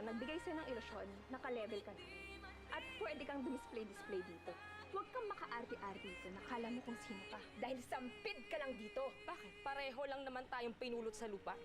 nagbigay sa'yo ng ilusyon, naka-level ka na. At pwede kang dumisplay-display dito. Huwag kang maka-arte-arte dito, nakala mo kung sino ka. Dahil sampid ka lang dito. Bakit? Pareho lang naman tayong pinulot sa lupa.